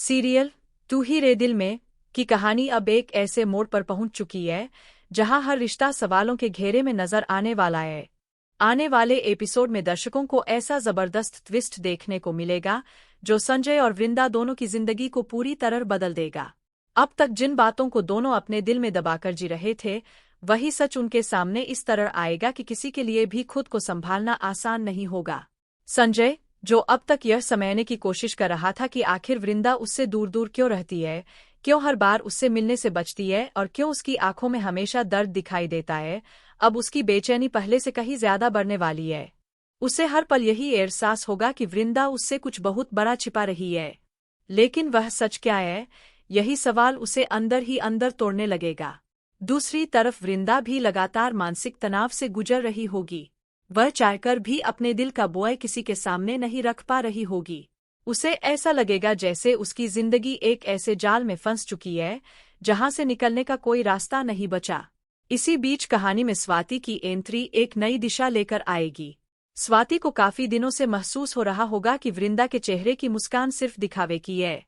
Serial तू ही रे दिल में की कहानी अब एक ऐसे मोड़ पर पहुंच चुकी है जहां हर रिश्ता सवालों के घेरे में नजर आने वाला है। आने वाले एपिसोड में दर्शकों को ऐसा जबरदस्त ट्विस्ट देखने को मिलेगा जो संजय और वृंदा दोनों की जिंदगी को पूरी तरह बदल देगा। अब तक जिन बातों को दोनों अपने दिल में दबाकर जी रहे थे, वही सच उनके सामने इस तरह आएगा कि किसी के लिए भी खुद को संभालना आसान नहीं होगा। संजय, जो अब तक यह समझने की कोशिश कर रहा था कि आखिर वृंदा उससे दूर दूर क्यों रहती है, क्यों हर बार उससे मिलने से बचती है और क्यों उसकी आंखों में हमेशा दर्द दिखाई देता है, अब उसकी बेचैनी पहले से कहीं ज्यादा बढ़ने वाली है। उसे हर पल यही एहसास होगा कि वृंदा उससे कुछ बहुत बड़ा छिपा रही है। लेकिन वह सच क्या है, यही सवाल उसे अंदर ही अंदर तोड़ने लगेगा। दूसरी तरफ वृंदा भी लगातार मानसिक तनाव से गुजर रही होगी। वह चाहकर भी अपने दिल का बोझ किसी के सामने नहीं रख पा रही होगी। उसे ऐसा लगेगा जैसे उसकी जिंदगी एक ऐसे जाल में फंस चुकी है जहां से निकलने का कोई रास्ता नहीं बचा। इसी बीच कहानी में स्वाति की एंट्री एक नई दिशा लेकर आएगी। स्वाति को काफी दिनों से महसूस हो रहा होगा कि वृंदा के चेहरे की मुस्कान सिर्फ दिखावे की है।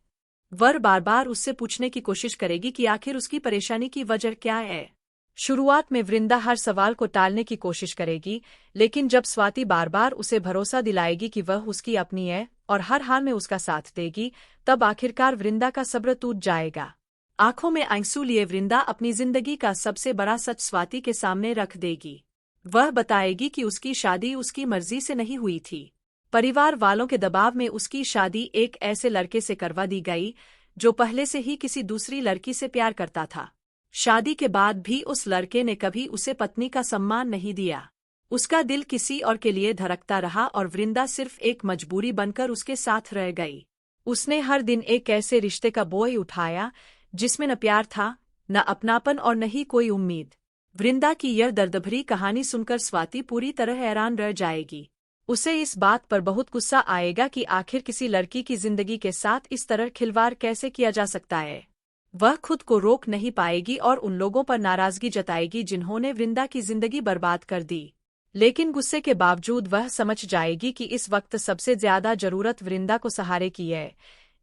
वह बार बार उससे पूछने की कोशिश करेगी कि आखिर उसकी परेशानी की वजह क्या है। शुरुआत में वृंदा हर सवाल को टालने की कोशिश करेगी, लेकिन जब स्वाति बार बार उसे भरोसा दिलाएगी कि वह उसकी अपनी है और हर हाल में उसका साथ देगी, तब आखिरकार वृंदा का सब्र टूट जाएगा। आंखों में आंसू लिए वृंदा अपनी जिंदगी का सबसे बड़ा सच स्वाति के सामने रख देगी। वह बताएगी कि उसकी शादी उसकी मर्जी से नहीं हुई थी। परिवार वालों के दबाव में उसकी शादी एक ऐसे लड़के से करवा दी गई जो पहले से ही किसी दूसरी लड़की से प्यार करता था। शादी के बाद भी उस लड़के ने कभी उसे पत्नी का सम्मान नहीं दिया। उसका दिल किसी और के लिए धड़कता रहा और वृंदा सिर्फ एक मजबूरी बनकर उसके साथ रह गई। उसने हर दिन एक ऐसे रिश्ते का बोझ उठाया जिसमें न प्यार था, न अपनापन और न ही कोई उम्मीद। वृंदा की यह दर्दभरी कहानी सुनकर स्वाति पूरी तरह हैरान रह जाएगी। उसे इस बात पर बहुत गुस्सा आएगा कि आखिर किसी लड़की की जिंदगी के साथ इस तरह खिलवाड़ कैसे किया जा सकता है। वह खुद को रोक नहीं पाएगी और उन लोगों पर नाराजगी जताएगी जिन्होंने वृंदा की जिंदगी बर्बाद कर दी। लेकिन गुस्से के बावजूद वह समझ जाएगी कि इस वक्त सबसे ज्यादा जरूरत वृंदा को सहारे की है,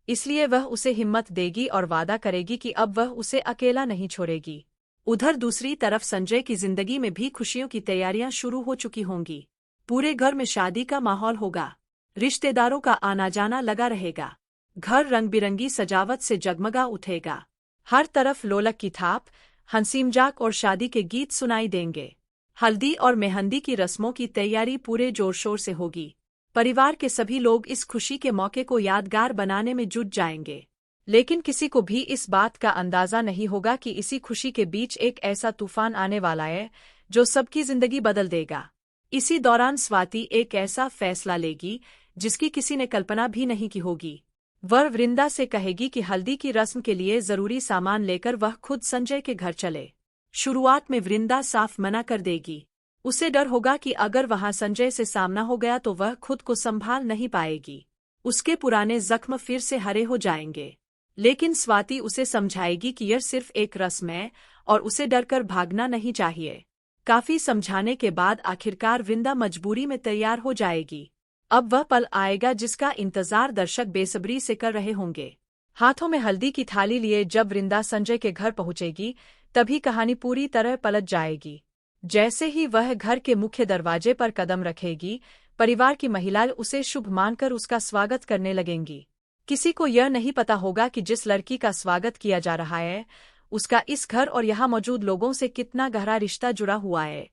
इसलिए वह उसे हिम्मत देगी और वादा करेगी कि अब वह उसे अकेला नहीं छोड़ेगी। उधर दूसरी तरफ संजय की जिंदगी में भी खुशियों की तैयारियां शुरू हो चुकी होंगी। पूरे घर में शादी का माहौल होगा, रिश्तेदारों का आना जाना लगा रहेगा। घर रंग बिरंगी सजावट से जगमगा उठेगा। हर तरफ लोलक की थाप, हंसी मजाक और शादी के गीत सुनाई देंगे। हल्दी और मेहंदी की रस्मों की तैयारी पूरे जोर शोर से होगी। परिवार के सभी लोग इस खुशी के मौके को यादगार बनाने में जुट जाएंगे। लेकिन किसी को भी इस बात का अंदाजा नहीं होगा कि इसी खुशी के बीच एक ऐसा तूफान आने वाला है जो सबकी जिंदगी बदल देगा। इसी दौरान स्वाति एक ऐसा फैसला लेगी जिसकी किसी ने कल्पना भी नहीं की होगी। वह वृंदा से कहेगी कि हल्दी की रस्म के लिए जरूरी सामान लेकर वह खुद संजय के घर चले। शुरुआत में वृंदा साफ मना कर देगी। उसे डर होगा कि अगर वहां संजय से सामना हो गया तो वह खुद को संभाल नहीं पाएगी। उसके पुराने जख्म फिर से हरे हो जाएंगे। लेकिन स्वाति उसे समझाएगी कि यह सिर्फ एक रस्म है और उसे डरकर भागना नहीं चाहिए। काफी समझाने के बाद आखिरकार वृंदा मजबूरी में तैयार हो जाएगी। अब वह पल आएगा जिसका इंतजार दर्शक बेसब्री से कर रहे होंगे। हाथों में हल्दी की थाली लिए जब वृंदा संजय के घर पहुंचेगी, तभी कहानी पूरी तरह पलट जाएगी। जैसे ही वह घर के मुख्य दरवाजे पर कदम रखेगी, परिवार की महिलाएं उसे शुभ मानकर उसका स्वागत करने लगेंगी। किसी को यह नहीं पता होगा कि जिस लड़की का स्वागत किया जा रहा है, उसका इस घर और यहाँ मौजूद लोगों से कितना गहरा रिश्ता जुड़ा हुआ है।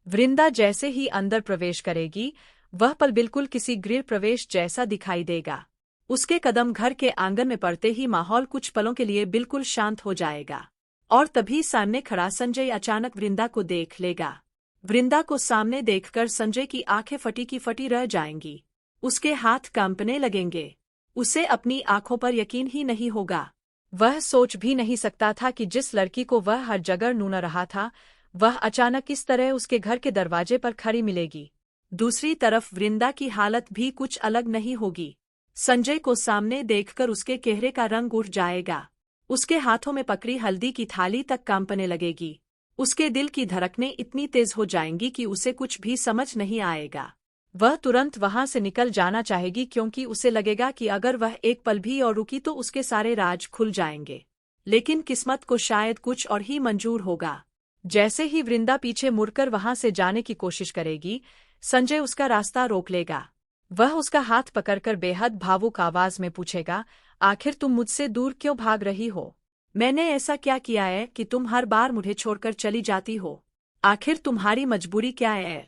वृंदा जैसे ही अंदर प्रवेश करेगी, वह पल बिल्कुल किसी गृह प्रवेश जैसा दिखाई देगा। उसके कदम घर के आंगन में पड़ते ही माहौल कुछ पलों के लिए बिल्कुल शांत हो जाएगा। और तभी सामने खड़ा संजय अचानक वृंदा को देख लेगा। वृंदा को सामने देखकर संजय की आंखें फटी की फटी रह जाएंगी। उसके हाथ कांपने लगेंगे। उसे अपनी आंखों पर यकीन ही नहीं होगा। वह सोच भी नहीं सकता था कि जिस लड़की को वह हर जगह ढूंढ रहा था, वह अचानक इस तरह उसके घर के दरवाजे पर खड़ी मिलेगी। दूसरी तरफ वृंदा की हालत भी कुछ अलग नहीं होगी। संजय को सामने देखकर उसके चेहरे का रंग उड़ जाएगा। उसके हाथों में पकड़ी हल्दी की थाली तक कांपने लगेगी। उसके दिल की धड़कनें इतनी तेज हो जाएंगी कि उसे कुछ भी समझ नहीं आएगा। वह तुरंत वहां से निकल जाना चाहेगी क्योंकि उसे लगेगा कि अगर वह एक पल भी और रुकी तो उसके सारे राज खुल जाएंगे। लेकिन किस्मत को शायद कुछ और ही मंजूर होगा। जैसे ही वृंदा पीछे मुड़कर वहां से जाने की कोशिश करेगी, संजय उसका रास्ता रोक लेगा। वह उसका हाथ पकड़कर बेहद भावुक आवाज में पूछेगा, आखिर तुम मुझसे दूर क्यों भाग रही हो? मैंने ऐसा क्या किया है कि तुम हर बार मुझे छोड़कर चली जाती हो? आखिर तुम्हारी मजबूरी क्या है?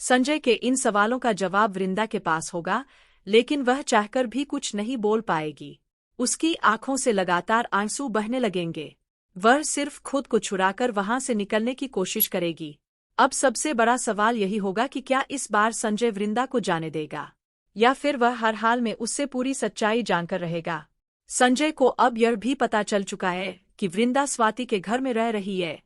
संजय के इन सवालों का जवाब वृंदा के पास होगा, लेकिन वह चाहकर भी कुछ नहीं बोल पाएगी। उसकी आंखों से लगातार आंसू बहने लगेंगे। वह सिर्फ खुद को छुड़ाकर वहां से निकलने की कोशिश करेगी। अब सबसे बड़ा सवाल यही होगा कि क्या इस बार संजय वृंदा को जाने देगा, या फिर वह हर हाल में उससे पूरी सच्चाई जानकर रहेगा। संजय को अब यह भी पता चल चुका है कि वृंदा स्वाति के घर में रह रही है।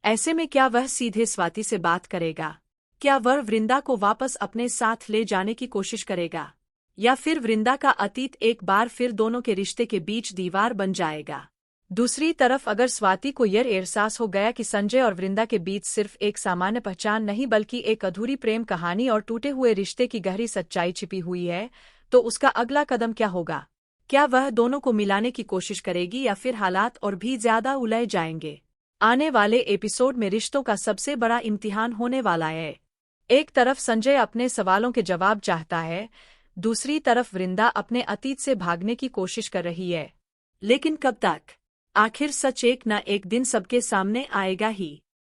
ऐसे में क्या वह सीधे स्वाति से बात करेगा? क्या वह वृंदा को वापस अपने साथ ले जाने की कोशिश करेगा, या फिर वृंदा का अतीत एक बार फिर दोनों के रिश्ते के बीच दीवार बन जाएगा? दूसरी तरफ अगर स्वाति को यह एहसास हो गया कि संजय और वृंदा के बीच सिर्फ एक सामान्य पहचान नहीं बल्कि एक अधूरी प्रेम कहानी और टूटे हुए रिश्ते की गहरी सच्चाई छिपी हुई है, तो उसका अगला कदम क्या होगा? क्या वह दोनों को मिलाने की कोशिश करेगी या फिर हालात और भी ज्यादा उलझ जाएंगे? आने वाले एपिसोड में रिश्तों का सबसे बड़ा इम्तिहान होने वाला है। एक तरफ संजय अपने सवालों के जवाब चाहता है, दूसरी तरफ वृंदा अपने अतीत से भागने की कोशिश कर रही है। लेकिन कब तक? आखिर सच एक न एक दिन सबके सामने आएगा ही।